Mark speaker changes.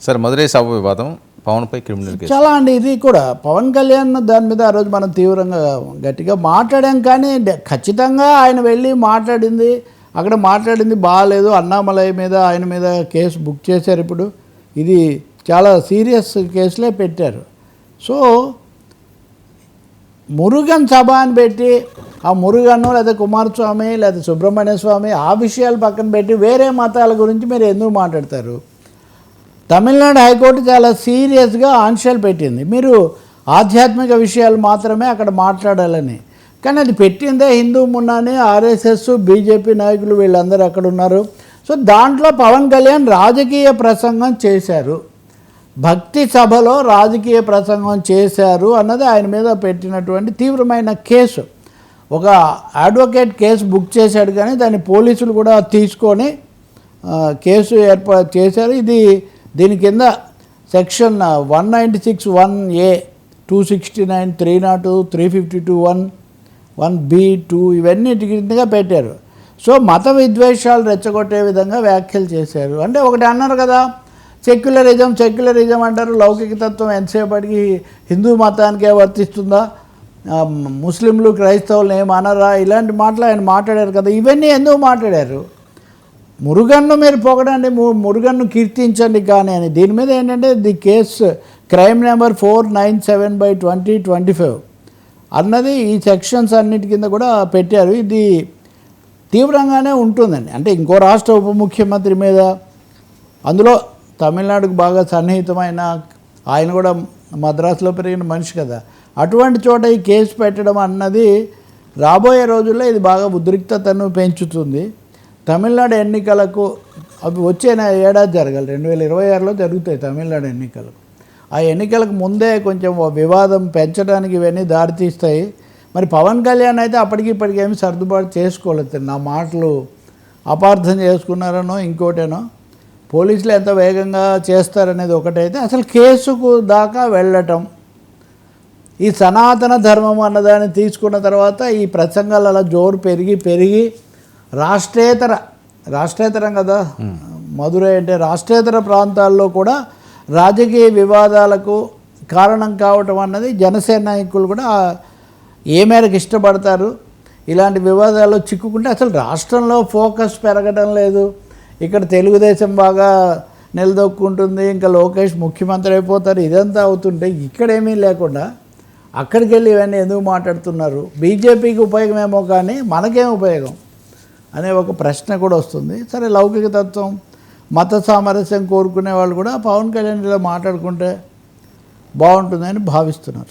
Speaker 1: Sir Madurai సభ వివాదం పవన్పై criminal case
Speaker 2: చాలా అండి. ఇది కూడా పవన్ కళ్యాణ్ దాని మీద ఆ రోజు మనం తీవ్రంగా గట్టిగా మాట్లాడాం. కానీ ఖచ్చితంగా ఆయన వెళ్ళి మాట్లాడింది బాగాలేదు. అన్నామలై మీద ఆయన మీద కేసు బుక్ చేశారు. ఇప్పుడు ఇది చాలా సీరియస్ కేసులే పెట్టారు. సో మురుగన్ సభ అని పెట్టి ఆ మురుగన్ను లేదా కుమారస్వామి లేదా సుబ్రహ్మణ్య స్వామి ఆ విషయాలు పక్కన పెట్టి వేరే మతాల గురించి మీరు ఎందుకు మాట్లాడతారు? తమిళనాడు హైకోర్టు చాలా సీరియస్గా ఆంక్షలు పెట్టింది. మీరు ఆధ్యాత్మిక విషయాలు మాత్రమే అక్కడ మాట్లాడాలని. కానీ అది పెట్టిందే హిందూ మున్నాని, ఆర్ఎస్ఎస్, బీజేపీ నాయకులు వీళ్ళందరూ అక్కడ ఉన్నారు. సో దాంట్లో పవన్ కళ్యాణ్ రాజకీయ ప్రసంగం చేశారు. భక్తి సభలో రాజకీయ ప్రసంగం చేశారు అన్నది ఆయన మీద పెట్టినటువంటి తీవ్రమైన కేసు. ఒక అడ్వకేట్ కేసు బుక్ చేశాడు, కానీ దాన్ని పోలీసులు కూడా తీసుకొని కేసు ఏర్పాటు చేశారు. దీని కింద సెక్షన్ 196(1)(a), 269, 302, 352(1), 1B(2) ఇవన్నిటి కిందగా పెట్టారు. సో మత విద్వేషాలు రెచ్చగొట్టే విధంగా వ్యాఖ్యలు చేశారు. అంటే ఒకటి అన్నారు కదా, సెక్యులరిజం అంటారు. లౌకిక తత్వం ఎంతసేపటికి హిందూ మతానికే వర్తిస్తుందా, ముస్లింలు క్రైస్తవులు ఏమనరా, ఇలాంటి మాటలు ఆయన మాట్లాడారు కదా. ఇవన్నీ ఎందుకు మాట్లాడారు? మురుగన్ను మీరు పొగడండి, మురుగన్ను కీర్తించండి కానీ అని. దీని మీద ఏంటంటే ది కేసు క్రైమ్ నెంబర్ 497/2025 అన్నది ఈ సెక్షన్స్ అన్నిటి కింద కూడా పెట్టారు. ఇది తీవ్రంగానే ఉంటుందండి. అంటే ఇంకో రాష్ట్ర ఉప ముఖ్యమంత్రి మీద, అందులో తమిళనాడుకు బాగా సన్నిహితమైన ఆయన కూడా మద్రాసులో పెరిగిన మనిషి కదా, అటువంటి చోట ఈ కేసు పెట్టడం అన్నది రాబోయే రోజుల్లో ఇది బాగా ఉద్రిక్తతను పెంచుతుంది. తమిళనాడు ఎన్నికలకు అవి వచ్చే ఏడాది జరగాలి, 2026లో జరుగుతాయి తమిళనాడు ఎన్నికలు. ఆ ఎన్నికలకు ముందే కొంచెం వివాదం పెంచడానికి ఇవన్నీ దారితీస్తాయి. మరి పవన్ కళ్యాణ్ అయితే ఇప్పటికేమీ సర్దుబాటు చేసుకోలేదు. నా మాటలు అపార్థం చేసుకున్నారనో ఇంకోటేనో, పోలీసులు ఎంత వేగంగా చేస్తారనేది ఒకటైతే, అసలు కేసుకు దాకా వెళ్ళటం, ఈ సనాతన ధర్మం అన్నదాన్ని తీసుకున్న తర్వాత ఈ ప్రసంగాలు అలా జోరు పెరిగి రాష్ట్రేతరం కదా మదురై అంటే, రాష్ట్రేతర ప్రాంతాల్లో కూడా రాజకీయ వివాదాలకు కారణం కావటం అన్నది జనసేన నాయకులు కూడా ఏ మేరకు ఇష్టపడతారు. ఇలాంటి వివాదాల్లో చిక్కుకుంటే అసలు రాష్ట్రంలో ఫోకస్ పెరగడం లేదు. ఇక్కడ తెలుగుదేశం బాగా నిలదొక్కుంటుంది, ఇంకా లోకేష్ ముఖ్యమంత్రి అయిపోతారు. ఇదంతా అవుతుంటే ఇక్కడేమీ లేకుండా అక్కడికి వెళ్ళి ఇవన్నీ ఎందుకు మాట్లాడుతున్నారు? బీజేపీకి ఉపయోగమేమో కానీ మనకేం ఉపయోగం అనే ఒక ప్రశ్న కూడా వస్తుంది. సరే, లౌకిక తత్వం, మత సామరస్యం కోరుకునే వాళ్ళు కూడా పవన్ కళ్యాణ్ ఇలా మాట్లాడుకుంటే బాగుంటుందని భావిస్తున్నారు.